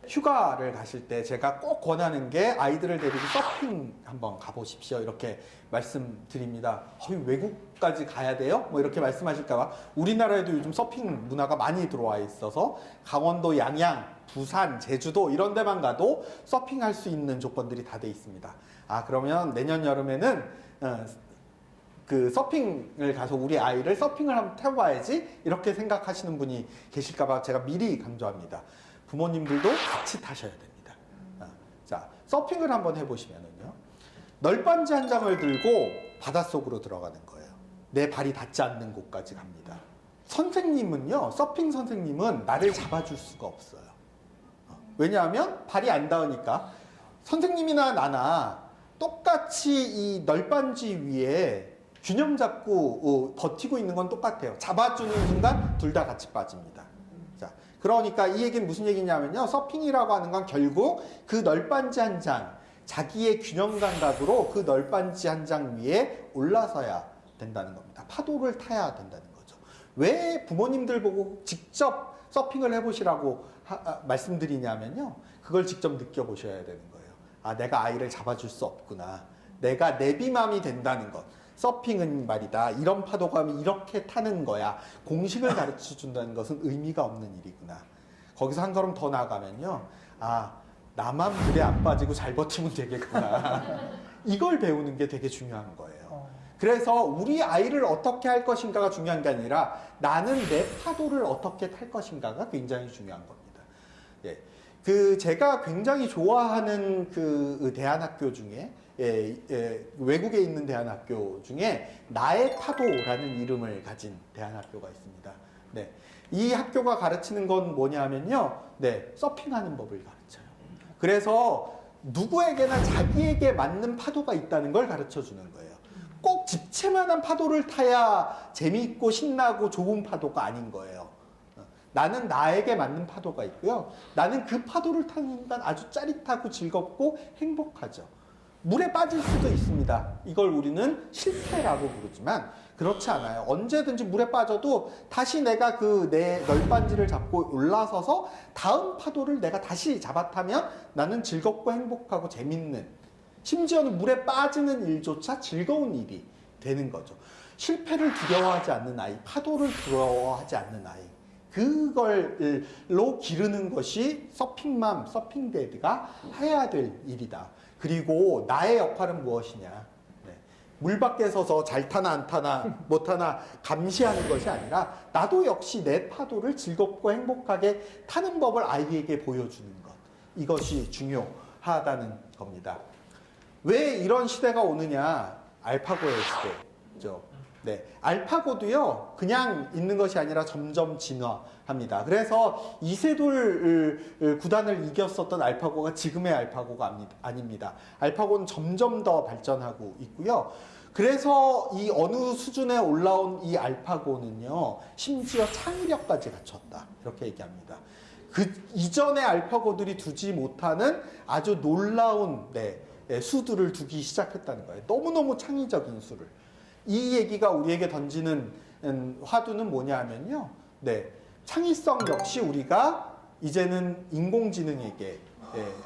휴가를 가실 때 제가 꼭 권하는 게 아이들을 데리고 서핑 한번 가보십시오. 이렇게 말씀드립니다. 외국까지 가야 돼요? 뭐 이렇게 말씀하실까봐 우리나라에도 요즘 서핑 문화가 많이 들어와 있어서 강원도 양양, 부산, 제주도 이런 데만 가도 서핑할 수 있는 조건들이 다 돼 있습니다. 아, 그러면 내년 여름에는 그 서핑을 가서 우리 아이를 서핑을 한번 태워봐야지 이렇게 생각하시는 분이 계실까봐 제가 미리 강조합니다. 부모님들도 같이 타셔야 됩니다. 자, 서핑을 한번 해보시면은요. 널빤지 한 장을 들고 바닷속으로 들어가는 거예요. 내 발이 닿지 않는 곳까지 갑니다. 선생님은요, 서핑 선생님은 나를 잡아줄 수가 없어요. 왜냐하면 발이 안 닿으니까 선생님이나 나나 똑같이 이 널빤지 위에 균형 잡고 버티고 있는 건 똑같아요. 잡아주는 순간 둘 다 같이 빠집니다. 자, 그러니까 이 얘기는 무슨 얘기냐면요. 서핑이라고 하는 건 결국 그 널빤지 한 장, 자기의 균형 감각으로 그 널빤지 한 장 위에 올라서야 된다는 겁니다. 파도를 타야 된다는 거죠. 왜 부모님들 보고 직접 서핑을 해보시라고 말씀드리냐면요. 그걸 직접 느껴보셔야 되는 거예요. 아, 내가 아이를 잡아줄 수 없구나. 내가 내비맘이 된다는 것. 서핑은 말이다. 이런 파도감이 이렇게 타는 거야. 공식을 가르쳐 준다는 것은 의미가 없는 일이구나. 거기서 한 걸음 더 나아가면요. 아, 나만 물에 안 빠지고 잘 버티면 되겠구나. 이걸 배우는 게 되게 중요한 거예요. 그래서 우리 아이를 어떻게 할 것인가가 중요한 게 아니라 나는 내 파도를 어떻게 탈 것인가가 굉장히 중요한 겁니다. 예. 제가 굉장히 좋아하는 그 대안학교 중에 외국에 있는 대안학교 중에 나의 파도라는 이름을 가진 대안학교가 있습니다. 네. 이 학교가 가르치는 건 뭐냐면요. 네. 서핑하는 법을 가르쳐요. 그래서 누구에게나 자기에게 맞는 파도가 있다는 걸 가르쳐 주는 거예요. 꼭 집채만한 파도를 타야 재미있고 신나고 좋은 파도가 아닌 거예요. 나는 나에게 맞는 파도가 있고요. 나는 그 파도를 타는 순간 아주 짜릿하고 즐겁고 행복하죠. 물에 빠질 수도 있습니다. 이걸 우리는 실패라고 부르지만 그렇지 않아요. 언제든지 물에 빠져도 다시 내가 그 내 널빤지를 잡고 올라서서 다음 파도를 내가 다시 잡아타면 나는 즐겁고 행복하고 재밌는, 심지어는 물에 빠지는 일조차 즐거운 일이 되는 거죠. 실패를 두려워하지 않는 아이, 파도를 두려워하지 않는 아이, 그걸로 기르는 것이 서핑맘, 서핑데드가 해야 될 일이다. 그리고 나의 역할은 무엇이냐. 네. 물 밖에 서서 잘 타나 안 타나 못 타나 감시하는 것이 아니라 나도 역시 내 파도를 즐겁고 행복하게 타는 법을 아이에게 보여주는 것. 이것이 중요하다는 겁니다. 왜 이런 시대가 오느냐. 알파고의 시대죠. 네, 알파고도요 그냥 있는 것이 아니라 점점 진화합니다. 그래서 이세돌 구단을 이겼었던 알파고가 지금의 알파고가 아닙니다. 알파고는 점점 더 발전하고 있고요. 그래서 이 어느 수준에 올라온 이 알파고는요 심지어 창의력까지 갖췄다 이렇게 얘기합니다. 그 이전의 알파고들이 두지 못하는 아주 놀라운 수들을 두기 시작했다는 거예요. 너무너무 창의적인 수를. 이 얘기가 우리에게 던지는 화두는 뭐냐 하면요. 네. 창의성 역시 우리가 이제는 인공지능에게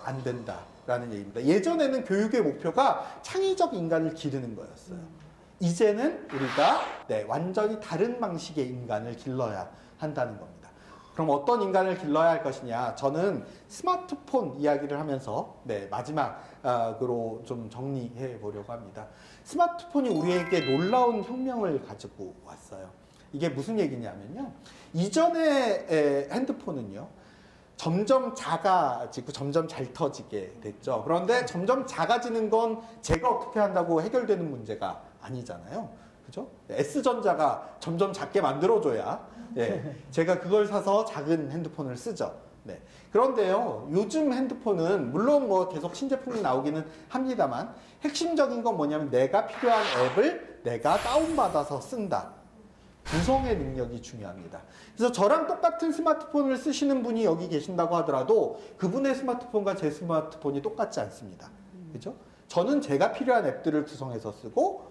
안 된다라는 얘기입니다. 예전에는 교육의 목표가 창의적 인간을 기르는 거였어요. 이제는 우리가 완전히 다른 방식의 인간을 길러야 한다는 겁니다. 그럼 어떤 인간을 길러야 할 것이냐? 저는 스마트폰 이야기를 하면서 마지막으로 좀 정리해 보려고 합니다. 스마트폰이 우리에게 놀라운 혁명을 가지고 왔어요. 이게 무슨 얘기냐면요. 이전의 핸드폰은요. 점점 작아지고 점점 잘 터지게 됐죠. 그런데 점점 작아지는 건 제가 어떻게 한다고 해결되는 문제가 아니잖아요. 그죠? S전자가 점점 작게 만들어줘야 제가 그걸 사서 작은 핸드폰을 쓰죠. 네. 그런데요, 요즘 핸드폰은 물론 뭐 계속 신제품이 나오기는 합니다만 핵심적인 건 뭐냐면 내가 필요한 앱을 내가 다운받아서 쓴다. 구성의 능력이 중요합니다. 그래서 저랑 똑같은 스마트폰을 쓰시는 분이 여기 계신다고 하더라도 그분의 스마트폰과 제 스마트폰이 똑같지 않습니다. 그죠? 저는 제가 필요한 앱들을 구성해서 쓰고,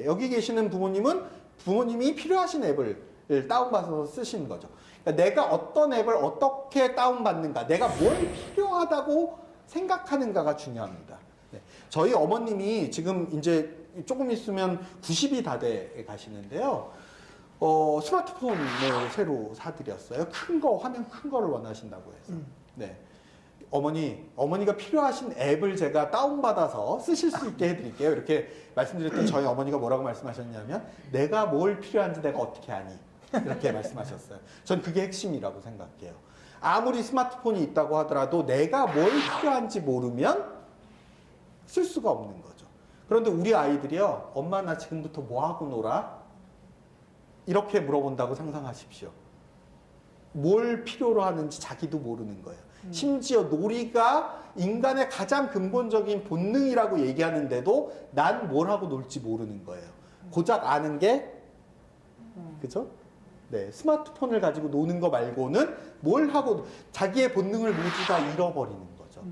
여기 계시는 부모님은 부모님이 필요하신 앱을 다운받아서 쓰시는 거죠. 그러니까 내가 어떤 앱을 어떻게 다운받는가, 내가 뭘 필요하다고 생각하는가가 중요합니다. 저희 어머님이 지금 이제 조금 있으면 90이 다 돼 가시는데요. 스마트폰을 새로 사드렸어요. 큰 거, 화면 큰 거를 원하신다고 해서. 네. 어머니가 필요하신 앱을 제가 다운받아서 쓰실 수 있게 해드릴게요. 이렇게 말씀드렸더니 저희 어머니가 뭐라고 말씀하셨냐면, 내가 뭘 필요한지 내가 어떻게 아니? 이렇게 말씀하셨어요. 전 그게 핵심이라고 생각해요. 아무리 스마트폰이 있다고 하더라도 내가 뭘 필요한지 모르면 쓸 수가 없는 거죠. 그런데 우리 아이들이요, 엄마 나 지금부터 뭐 하고 놀아? 이렇게 물어본다고 상상하십시오. 뭘 필요로 하는지 자기도 모르는 거예요. 심지어 놀이가 인간의 가장 근본적인 본능이라고 얘기하는데도 난 뭘 하고 놀지 모르는 거예요. 고작 아는 게, 그죠? 네, 스마트폰을 가지고 노는 거 말고는 뭘 하고, 자기의 본능을 모두 다 잃어버리는 거죠.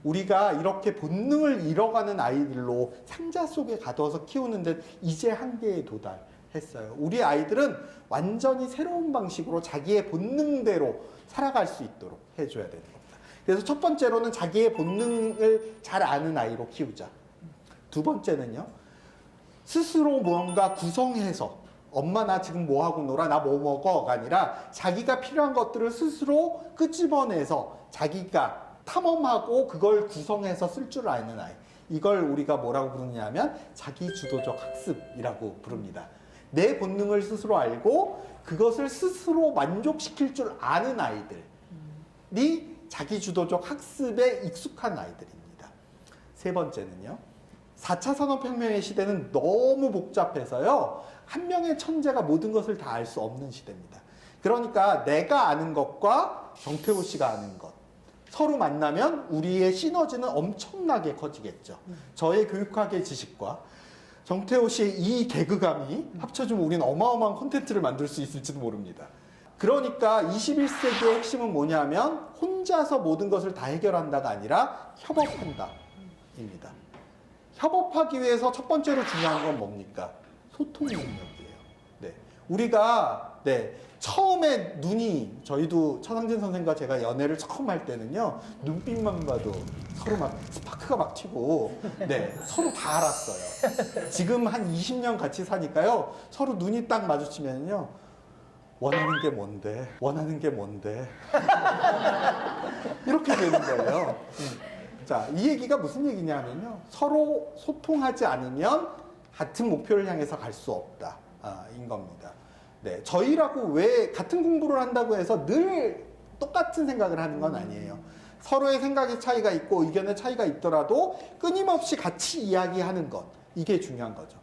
우리가 이렇게 본능을 잃어가는 아이들로 상자 속에 가둬서 키우는데 이제 한계에 도달했어요. 우리 아이들은 완전히 새로운 방식으로 자기의 본능대로 살아갈 수 있도록 해줘야 되는 겁니다. 그래서 첫 번째로는 자기의 본능을 잘 아는 아이로 키우자. 두 번째는요, 스스로 무언가 구성해서 엄마 나 지금 뭐 하고 놀아? 나 뭐 먹어?가 아니라 자기가 필요한 것들을 스스로 끄집어내서 자기가 탐험하고 그걸 구성해서 쓸 줄 아는 아이. 이걸 우리가 뭐라고 부르냐면 자기주도적 학습이라고 부릅니다. 내 본능을 스스로 알고 그것을 스스로 만족시킬 줄 아는 아이들이 자기주도적 학습에 익숙한 아이들입니다. 세 번째는요. 4차 산업혁명의 시대는 너무 복잡해서요. 한 명의 천재가 모든 것을 다 알 수 없는 시대입니다. 그러니까 내가 아는 것과 정태호 씨가 아는 것 서로 만나면 우리의 시너지는 엄청나게 커지겠죠. 저의 교육학의 지식과 정태호 씨의 이 개그감이 합쳐지면 우리는 어마어마한 콘텐츠를 만들 수 있을지도 모릅니다. 그러니까 21세기의 핵심은 뭐냐면 혼자서 모든 것을 다 해결한다가 아니라 협업한다 입니다. 협업하기 위해서 첫 번째로 중요한 건 뭡니까? 소통 능력이에요. 네. 우리가 처음에 저희도 차상진 선생과 제가 연애를 처음 할 때는요, 눈빛만 봐도 서로 막 스파크가 막 튀고, 서로 다 알았어요. 지금 한 20년 같이 사니까요, 서로 눈이 딱 마주치면요, 원하는 게 뭔데? 원하는 게 뭔데? 이렇게 되는 거예요. 자, 이 얘기가 무슨 얘기냐면요, 서로 소통하지 않으면 같은 목표를 향해서 갈 수 없다. 인 겁니다. 네, 저희라고 왜 같은 공부를 한다고 해서 늘 똑같은 생각을 하는 건 아니에요. 서로의 생각의 차이가 있고 의견의 차이가 있더라도 끊임없이 같이 이야기하는 것, 이게 중요한 거죠.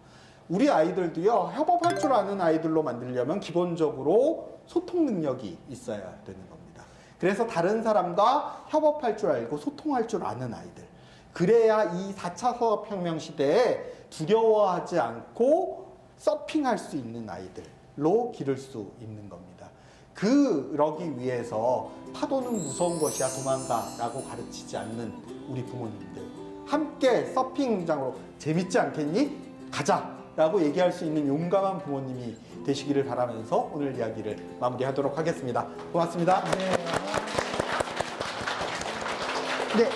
우리 아이들도요, 협업할 줄 아는 아이들로 만들려면 기본적으로 소통 능력이 있어야 되는 겁니다. 그래서 다른 사람과 협업할 줄 알고 소통할 줄 아는 아이들, 그래야 이 4차 산업혁명 시대에 두려워하지 않고 서핑할 수 있는 아이들로 기를 수 있는 겁니다. 그러기 위해서 파도는 무서운 것이야 도망가 라고 가르치지 않는 우리 부모님들, 함께 서핑장으로 재밌지 않겠니? 가자 라고 얘기할 수 있는 용감한 부모님이 되시기를 바라면서 오늘 이야기를 마무리하도록 하겠습니다. 고맙습니다. 네.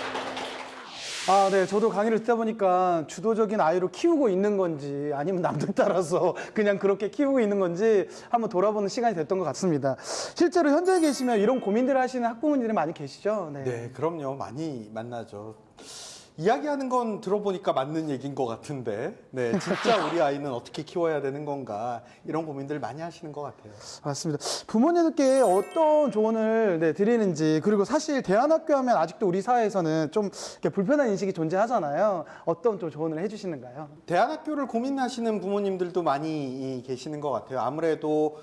아, 네. 저도 강의를 듣다 보니까 주도적인 아이로 키우고 있는 건지 아니면 남들 따라서 그냥 그렇게 키우고 있는 건지 한번 돌아보는 시간이 됐던 것 같습니다. 실제로 현장에 계시면 이런 고민들을 하시는 학부모님들이 많이 계시죠? 네. 네, 그럼요. 많이 만나죠. 이야기하는 건 들어보니까 맞는 얘기인 것 같은데, 네, 진짜 우리 아이는 어떻게 키워야 되는 건가, 이런 고민들 많이 하시는 것 같아요. 맞습니다. 부모님들께 어떤 조언을 드리는지, 그리고 사실 대안학교 하면 아직도 우리 사회에서는 좀 이렇게 불편한 인식이 존재하잖아요. 어떤 좀 조언을 해주시는가요? 대안학교를 고민하시는 부모님들도 많이 계시는 것 같아요. 아무래도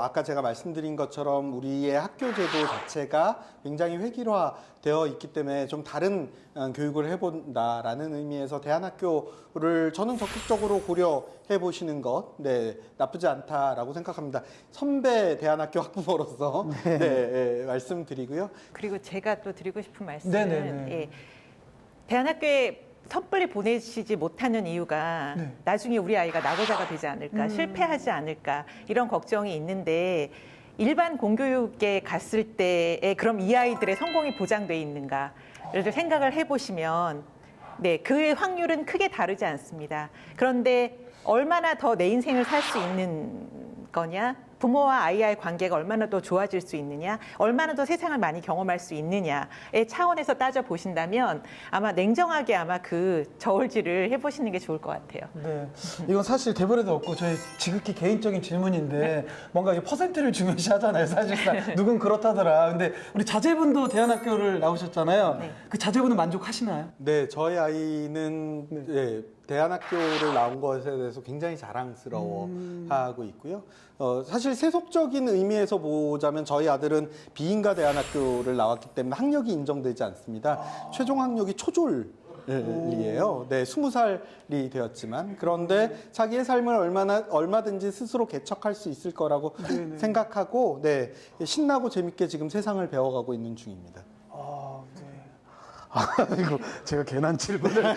아까 제가 말씀드린 것처럼 우리의 학교 제도 자체가 굉장히 획일화되어 있기 때문에 좀 다른 교육을 해본다라는 의미에서 대안학교를 저는 적극적으로 고려해 보시는 것, 네, 나쁘지 않다라고 생각합니다. 선배 대안학교 학부모로서 네, 말씀드리고요. 그리고 제가 또 드리고 싶은 네네네. 말씀은 대안학교에 섣불리 보내시지 못하는 이유가 나중에 우리 아이가 낙오자가 되지 않을까, 실패하지 않을까 이런 걱정이 있는데 일반 공교육에 갔을 때에 그럼 이 아이들의 성공이 보장돼 있는가를 생각을 해보시면 그 확률은 크게 다르지 않습니다. 그런데 얼마나 더 내 인생을 살 수 있는 거냐, 부모와 아이와의 관계가 얼마나 더 좋아질 수 있느냐, 얼마나 더 세상을 많이 경험할 수 있느냐의 차원에서 따져보신다면 아마 냉정하게 그 저울질을 해보시는 게 좋을 것 같아요. 네. 이건 사실 대본에도 없고 저희 지극히 개인적인 질문인데 뭔가 이게 퍼센트를 중요시 하잖아요, 사실상. 누군 그렇다더라. 근데 우리 자제분도 대안학교를 나오셨잖아요. 네. 그 자제분은 만족하시나요? 네, 저희 아이는 네, 대안학교를 나온 것에 대해서 굉장히 자랑스러워하고 있고요. 사실 세속적인 의미에서 보자면 저희 아들은 비인가 대안학교를 나왔기 때문에 학력이 인정되지 않습니다. 최종 학력이 초졸이에요. 네, 20살이 되었지만 그런데 자기의 삶을 얼마든지 스스로 개척할 수 있을 거라고 생각하고 네, 신나고 재밌게 지금 세상을 배워가고 있는 중입니다. 이거 제가 괜한 질문을.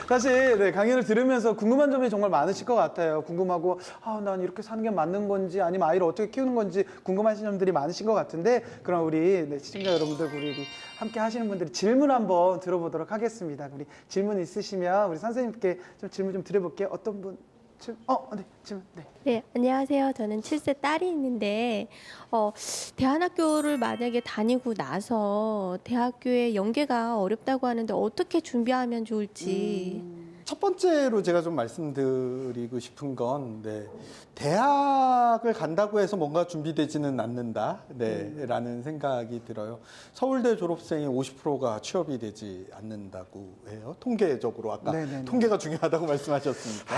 사실 강의를 들으면서 궁금한 점이 정말 많으실 것 같아요. 궁금하고 난 이렇게 사는 게 맞는 건지 아니면 아이를 어떻게 키우는 건지 궁금하신 점들이 많으신 것 같은데 그럼 우리 시청자 여러분들, 우리 함께 하시는 분들이 질문 한번 들어보도록 하겠습니다. 우리 질문 있으시면 우리 선생님께 좀 질문 좀 드려볼게요. 어떤 분? 질문. 네, 안녕하세요. 저는 7세 딸이 있는데 대안학교를 만약에 다니고 나서 대학교에 연계가 어렵다고 하는데 어떻게 준비하면 좋을지. 첫 번째로 제가 좀 말씀드리고 싶은 건 대학을 간다고 해서 뭔가 준비되지는 않는다 라는 생각이 들어요. 서울대 졸업생의 50%가 취업이 되지 않는다고 해요. 통계적으로 아까 통계가 중요하다고 말씀하셨으니까.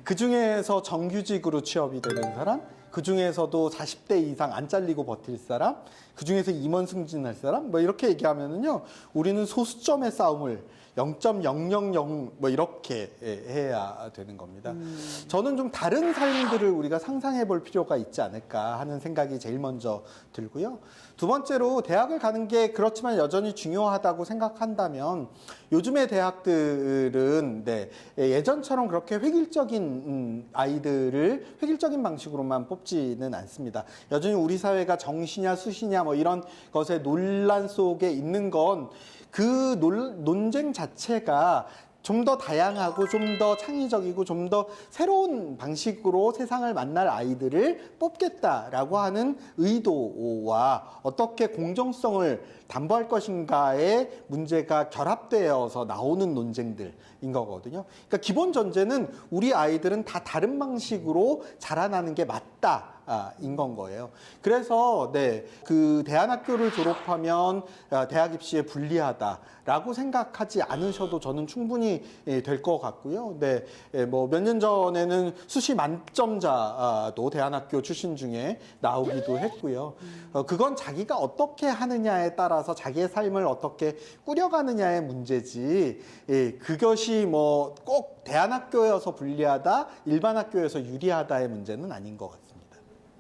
그 중에서 정규직으로 취업이 되는 사람, 그 중에서도 40대 이상 안 잘리고 버틸 사람, 그 중에서 임원 승진할 사람, 뭐 이렇게 얘기하면은요, 우리는 소수점의 싸움을 0.000 뭐 이렇게 해야 되는 겁니다. 저는 좀 다른 삶들을 우리가 상상해 볼 필요가 있지 않을까 하는 생각이 제일 먼저 들고요. 두 번째로 대학을 가는 게 그렇지만 여전히 중요하다고 생각한다면 요즘의 대학들은 예전처럼 그렇게 획일적인 아이들을 획일적인 방식으로만 뽑지는 않습니다. 여전히 우리 사회가 정시냐 수시냐 뭐 이런 것의 논란 속에 있는 건 그 논쟁 자체가 좀 더 다양하고 좀 더 창의적이고 좀 더 새로운 방식으로 세상을 만날 아이들을 뽑겠다라고 하는 의도와 어떻게 공정성을 담보할 것인가의 문제가 결합되어서 나오는 논쟁들인 거거든요. 그러니까 기본 전제는 우리 아이들은 다 다른 방식으로 자라나는 게 맞다. 인 건 거예요. 그래서 그 대안학교를 졸업하면 대학 입시에 불리하다라고 생각하지 않으셔도 저는 충분히 될 것 같고요. 뭐 몇 년 전에는 수시 만점자도 대안학교 출신 중에 나오기도 했고요. 그건 자기가 어떻게 하느냐에 따라서 자기의 삶을 어떻게 꾸려가느냐의 문제지. 그것이 뭐 꼭 대안학교여서 불리하다, 일반 학교에서 유리하다의 문제는 아닌 것 같습니다.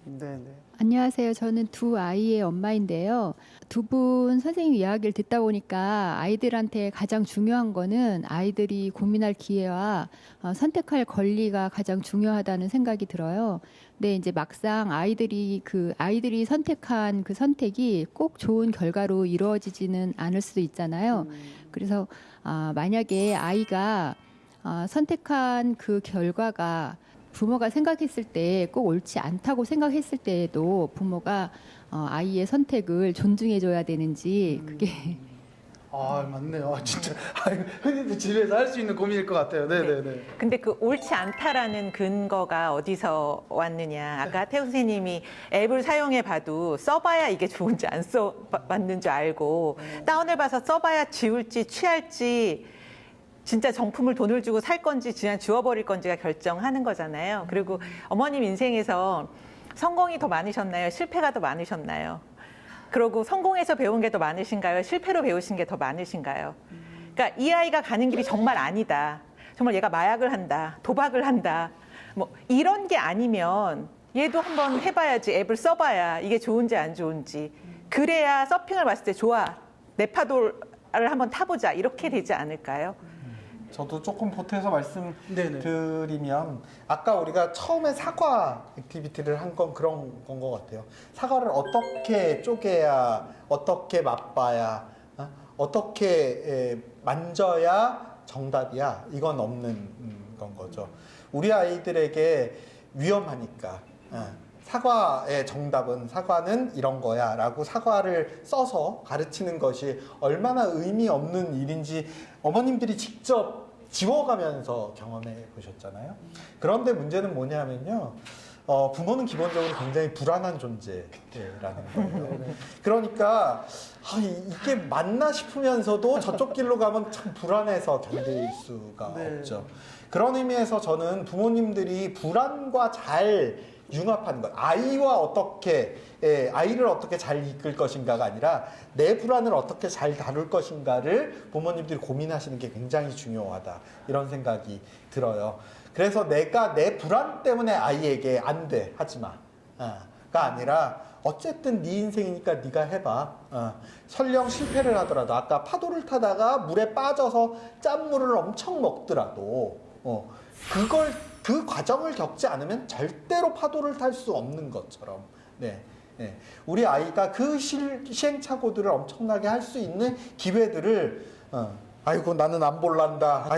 네네. 안녕하세요. 저는 두 아이의 엄마인데요. 두 분 선생님 이야기를 듣다 보니까 아이들한테 가장 중요한 거는 아이들이 고민할 기회와 선택할 권리가 가장 중요하다는 생각이 들어요. 근데 이제 막상 아이들이 선택한 그 선택이 꼭 좋은 결과로 이루어지지는 않을 수도 있잖아요. 그래서 만약에 아이가 선택한 그 결과가 부모가 생각했을 때 꼭 옳지 않다고 생각했을 때에도 부모가 아이의 선택을 존중해줘야 되는지 그게 아, 맞네요. 진짜 흔히도 집에서 할 수 있는 고민일 것 같아요. 네네네. 근데 그 옳지 않다라는 근거가 어디서 왔느냐. 아까 태우 선생님이 앱을 사용해 봐도 써봐야 이게 좋은지 안 써봤는지 알고 다운해봐서 써봐야 지울지 취할지 진짜 정품을 돈을 주고 살 건지 그냥 지워버릴 건지가 결정하는 거잖아요. 그리고 어머님 인생에서 성공이 더 많으셨나요? 실패가 더 많으셨나요? 그리고 성공해서 배운 게 더 많으신가요? 실패로 배우신 게 더 많으신가요? 그러니까 이 아이가 가는 길이 정말 아니다. 정말 얘가 마약을 한다. 도박을 한다. 뭐 이런 게 아니면 얘도 한번 해봐야지. 앱을 써봐야 이게 좋은지 안 좋은지. 그래야 서핑을 봤을 때 좋아. 내 파도를 한번 타보자. 이렇게 되지 않을까요? 저도 조금 보태서 네네. 말씀드리면 아까 우리가 처음에 사과 액티비티를 한 건 그런 건 것 같아요. 사과를 어떻게 쪼개야, 어떻게 맛봐야, 어떻게 만져야 정답이야. 이건 없는 건 거죠. 우리 아이들에게 위험하니까 사과의 정답은 사과는 이런 거야 라고 사과를 써서 가르치는 것이 얼마나 의미 없는 일인지 어머님들이 직접 지워가면서 경험해 보셨잖아요. 그런데 문제는 뭐냐면요. 부모는 기본적으로 굉장히 불안한 존재라는 거예요. 그러니까 이게 맞나 싶으면서도 저쪽 길로 가면 참 불안해서 견딜 수가 없죠. 그런 의미에서 저는 부모님들이 불안과 잘 융합하는 것, 아이를 어떻게 잘 이끌 것인가가 아니라 내 불안을 어떻게 잘 다룰 것인가를 부모님들이 고민하시는 게 굉장히 중요하다 이런 생각이 들어요. 그래서 내가 내 불안 때문에 아이에게 안 돼 하지 마가 아니라 어쨌든 네 인생이니까 네가 해봐. 설령 실패를 하더라도 아까 파도를 타다가 물에 빠져서 짠물을 엄청 먹더라도 그 과정을 겪지 않으면 절대로 파도를 탈 수 없는 것처럼 우리 아이가 그 시행착오들을 엄청나게 할 수 있는 기회들을 아이고 나는 안 볼란다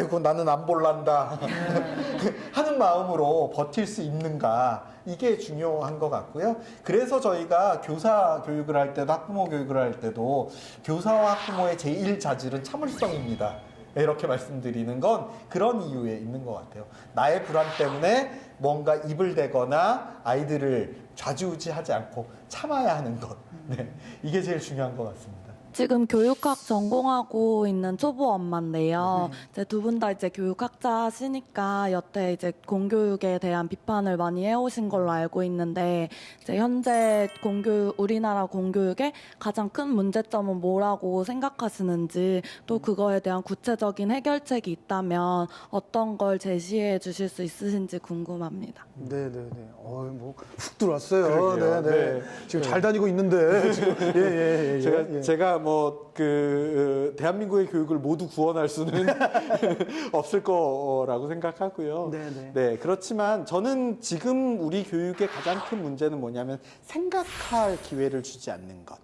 하는 마음으로 버틸 수 있는가 이게 중요한 것 같고요. 그래서 저희가 교사 교육을 할 때도 학부모 교육을 할 때도 교사와 학부모의 제1자질은 참을성입니다. 이렇게 말씀드리는 건 그런 이유에 있는 것 같아요. 나의 불안 때문에 뭔가 입을 대거나 아이들을 좌지우지하지 않고 참아야 하는 것. 이게 제일 중요한 것 같습니다. 지금 교육학 전공하고 있는 초보 엄마인데요. 이제 두 분 다 이제 교육학자시니까 여태 이제 공교육에 대한 비판을 많이 해오신 걸로 알고 있는데 이제 현재 우리나라 공교육의 가장 큰 문제점은 뭐라고 생각하시는지 또 그거에 대한 구체적인 해결책이 있다면 어떤 걸 제시해 주실 수 있으신지 궁금합니다. 네네네. 뭐 훅 들어왔어요. 그러게요. 네네. 지금 잘 다니고 있는데 지금 제가 대한민국의 교육을 모두 구원할 수는 없을 거라고 생각하고요. 네, 그렇지만 저는 지금 우리 교육의 가장 큰 문제는 뭐냐면 생각할 기회를 주지 않는 것.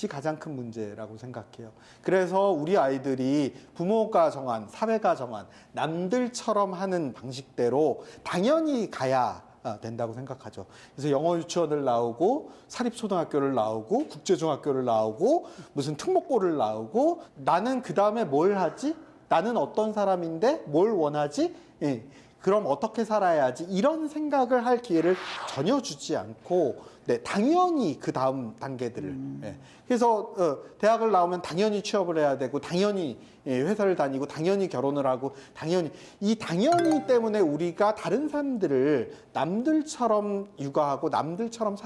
이 가장 큰 문제라고 생각해요. 그래서 우리 아이들이 부모가 정한, 사회가 정한 남들처럼 하는 방식대로 당연히 가야 된다고 생각하죠. 그래서 영어 유치원을 나오고 사립초등학교를 나오고 국제중학교를 나오고 무슨 특목고를 나오고 나는 그 다음에 뭘 하지? 나는 어떤 사람인데 뭘 원하지? 그럼 어떻게 살아야지? 이런 생각을 할 기회를 전혀 주지 않고 당연히 그 다음 단계들을 그래서 대학을 나오면 당연히 취업을 해야 되고 당연히 회사를 다니고 당연히 결혼을 하고 당연히 이 당연히 때문에 우리가 다른 사람들을 남들처럼 육아하고 남들처럼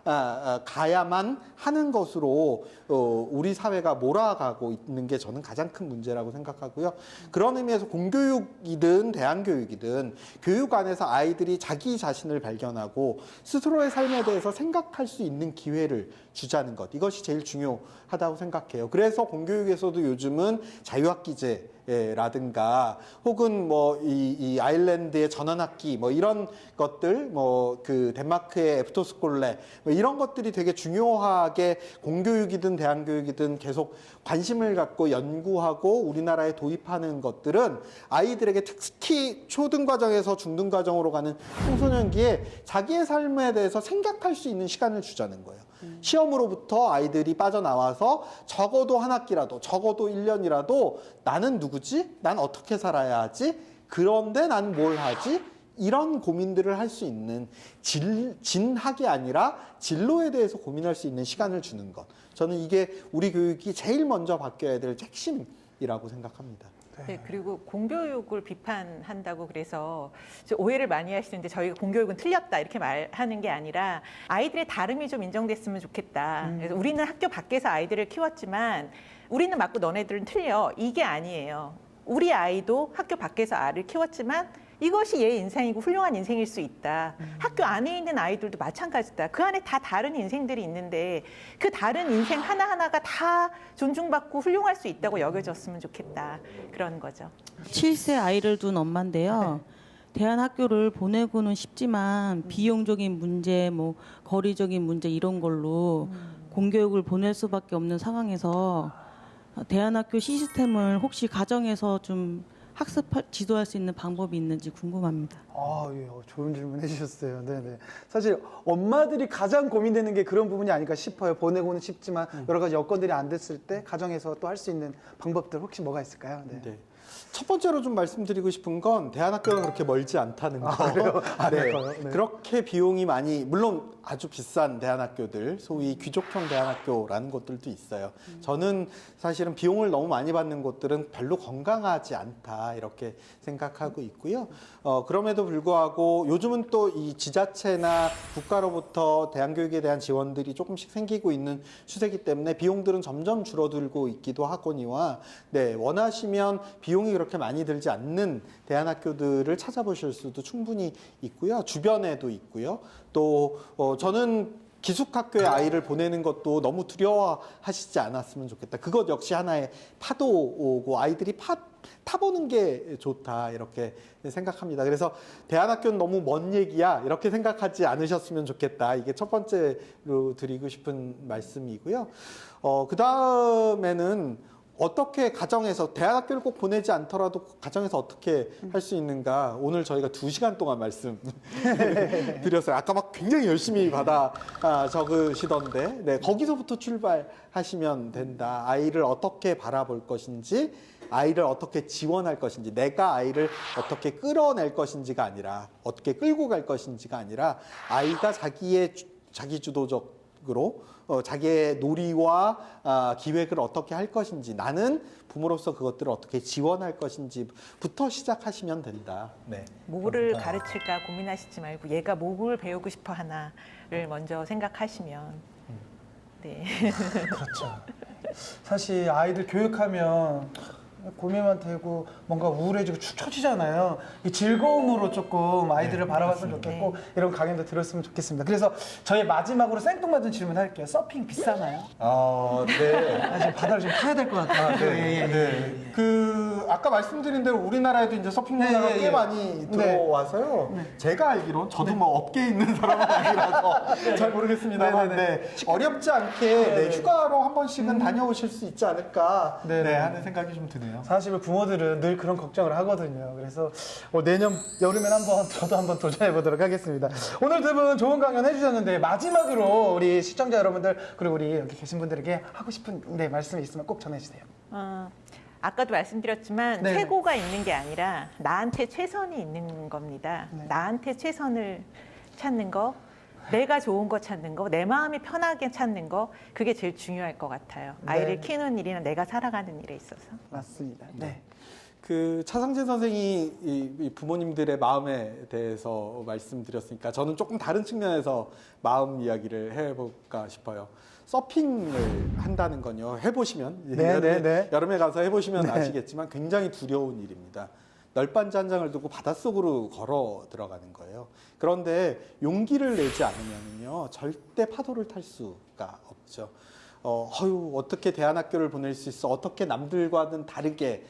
살아가야만 하는 것으로 우리 사회가 몰아가고 있는 게 저는 가장 큰 문제라고 생각하고요. 그런 의미에서 공교육이든 대안교육이든 교육 안에서 아이들이 자기 자신을 발견하고 스스로의 삶에 대해서 생각할 수 있는 기회를 주자는 것, 이것이 제일 중요하다고 생각해요. 그래서 공교육에서도 요즘은 자유학기제라든가 혹은 뭐 이 아일랜드의 전원학기 뭐 이런 것들, 뭐 그 덴마크의 에프터스콜레 뭐 이런 것들이 되게 중요하게 공교육이든 대안교육이든 계속 관심을 갖고 연구하고 우리나라에 도입하는 것들은 아이들에게 특히 초등 과정에서 중등 과정으로 가는 청소년기에 자기의 삶에 대해서 생각할 수 있는 시간을 주자는 거예요. 시험으로부터 아이들이 빠져나와서 적어도 한 학기라도, 적어도 1년이라도 나는 누구지? 난 어떻게 살아야 하지? 그런데 난 뭘 하지? 이런 고민들을 할 수 있는 진학이 아니라 진로에 대해서 고민할 수 있는 시간을 주는 것. 저는 이게 우리 교육이 제일 먼저 바뀌어야 될 핵심이라고 생각합니다. 네, 그리고 공교육을 비판한다고 그래서 오해를 많이 하시는데 저희가 공교육은 틀렸다 이렇게 말하는 게 아니라 아이들의 다름이 좀 인정됐으면 좋겠다. 그래서 우리는 학교 밖에서 아이들을 키웠지만 우리는 맞고 너네들은 틀려. 이게 아니에요. 우리 아이도 학교 밖에서 아이를 키웠지만 이것이 얘 인생이고 훌륭한 인생일 수 있다. 학교 안에 있는 아이들도 마찬가지다. 그 안에 다 다른 인생들이 있는데 그 다른 인생 하나하나가 다 존중받고 훌륭할 수 있다고 여겨졌으면 좋겠다. 그런 거죠. 7세 아이를 둔 엄마인데요. 대안학교를 보내고는 싶지만 비용적인 문제, 뭐 거리적인 문제 이런 걸로 공교육을 보낼 수밖에 없는 상황에서 대안학교 시스템을 혹시 가정에서 좀 학습 지도할 수 있는 방법이 있는지 궁금합니다. 예, 좋은 질문 해주셨어요. 네네. 사실 엄마들이 가장 고민되는 게 그런 부분이 아닐까 싶어요. 보내고는 싶지만 여러 가지 여건들이 안 됐을 때 가정에서 또 할 수 있는 방법들 혹시 뭐가 있을까요? 네. 네. 첫 번째로 좀 말씀드리고 싶은 건 대안학교가 그렇게 멀지 않다는 거. 그래요? 네. 네. 그렇게 비용이 많이, 물론 아주 비싼 대안학교들, 소위 귀족형 대안학교라는 곳들도 있어요. 저는 사실은 비용을 너무 많이 받는 곳들은 별로 건강하지 않다 이렇게 생각하고 있고요. 그럼에도 불구하고 요즘은 또 이 지자체나 국가로부터 대안교육에 대한 지원들이 조금씩 생기고 있는 추세이기 때문에 비용들은 점점 줄어들고 있기도 하거니와, 네, 원하시면 비용이 그렇게 많이 들지 않는 대안학교들을 찾아보실 수도 충분히 있고요. 주변에도 있고요. 또 저는 기숙학교에 아이를 보내는 것도 너무 두려워하시지 않았으면 좋겠다. 그것 역시 하나의 파도고 아이들이 타보는 게 좋다 이렇게 생각합니다. 그래서 대안학교는 너무 먼 얘기야 이렇게 생각하지 않으셨으면 좋겠다. 이게 첫 번째로 드리고 싶은 말씀이고요. 그 다음에는 어떻게 가정에서 대안학교를 꼭 보내지 않더라도 가정에서 어떻게 할 수 있는가, 오늘 저희가 2시간 동안 말씀 드렸어요. 아까 막 굉장히 열심히 받아 적으시던데, 네, 거기서부터 출발하시면 된다. 아이를 어떻게 바라볼 것인지, 아이를 어떻게 지원할 것인지, 내가 아이를 어떻게 끌어낼 것인지가 아니라, 어떻게 끌고 갈 것인지가 아니라, 아이가 자기 주도적으로 자기의 놀이와 기획을 어떻게 할 것인지, 나는 부모로서 그것들을 어떻게 지원할 것인지부터 시작하시면 된다. 네. 뭐를 가르칠까 고민하시지 말고 얘가 뭘 배우고 싶어 하나를 먼저 생각하시면 네. 그렇죠. 사실 아이들 교육하면 고민만 되고 뭔가 우울해지고 축 처지잖아요. 이 즐거움으로 조금 아이들을 바라봤으면 좋겠고 이런 강연도 들었으면 좋겠습니다. 그래서 저희 마지막으로 생뚱맞은 질문 할게요. 서핑 비싸나요? 네. 지금 바다를 좀 타야 될 것 같아요. 네. 아까 말씀드린 대로 우리나라에도 이제 서핑 문화가 꽤 많이 들어와서요. 제가 알기론 저도 뭐 업계에 있는 사람은 아니라서 잘 모르겠습니다만, 어렵지 않게 휴가로 한 번씩은 다녀오실 수 있지 않을까 하는 생각이 좀 드네요. 사실 부모들은 늘 그런 걱정을 하거든요. 그래서 내년 여름엔 저도 한번 도전해 보도록 하겠습니다. 오늘 두 분 좋은 강연 해주셨는데 마지막으로 우리 시청자 여러분들 그리고 우리 여기 계신 분들에게 하고 싶은 말씀이 있으면 꼭 전해주세요. 아까도 말씀드렸지만 네네. 최고가 있는 게 아니라 나한테 최선이 있는 겁니다. 네. 나한테 최선을 찾는 거, 내가 좋은 거 찾는 거, 내 마음이 편하게 찾는 거, 그게 제일 중요할 것 같아요. 아이를 키우는 일이나 내가 살아가는 일에 있어서. 맞습니다. 네. 그 차상진 선생이 이 부모님들의 마음에 대해서 말씀드렸으니까 저는 조금 다른 측면에서 마음 이야기를 해볼까 싶어요. 서핑을 한다는 건요, 해보시면 여름에 가서 해보시면 아시겠지만 굉장히 두려운 일입니다. 널빤지 한 장을 두고 바닷속으로 걸어 들어가는 거예요. 그런데 용기를 내지 않으면요 절대 파도를 탈 수가 없죠. 어떻게 대안학교를 보낼 수 있어? 어떻게 남들과는 다르게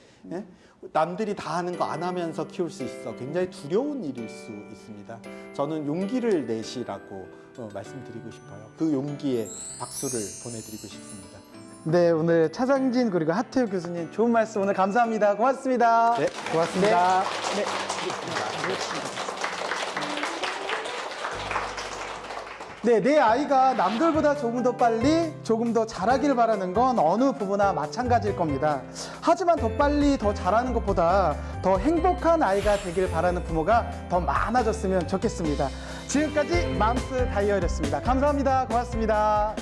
남들이 다 하는 거 안 하면서 키울 수 있어? 굉장히 두려운 일일 수 있습니다. 저는 용기를 내시라고 말씀드리고 싶어요. 그 용기에 박수를 보내드리고 싶습니다. 네, 오늘 차상진 그리고 하태우 교수님 좋은 말씀 오늘 감사합니다. 고맙습니다. 네, 고맙습니다. 네. 네, 내 아이가 남들보다 조금 더 빨리, 조금 더 잘하기를 바라는 건 어느 부부나 마찬가지일 겁니다. 하지만 더 빨리, 더 잘하는 것보다 더 행복한 아이가 되길 바라는 부모가 더 많아졌으면 좋겠습니다. 지금까지 맘스 다이어리였습니다. 감사합니다. 고맙습니다.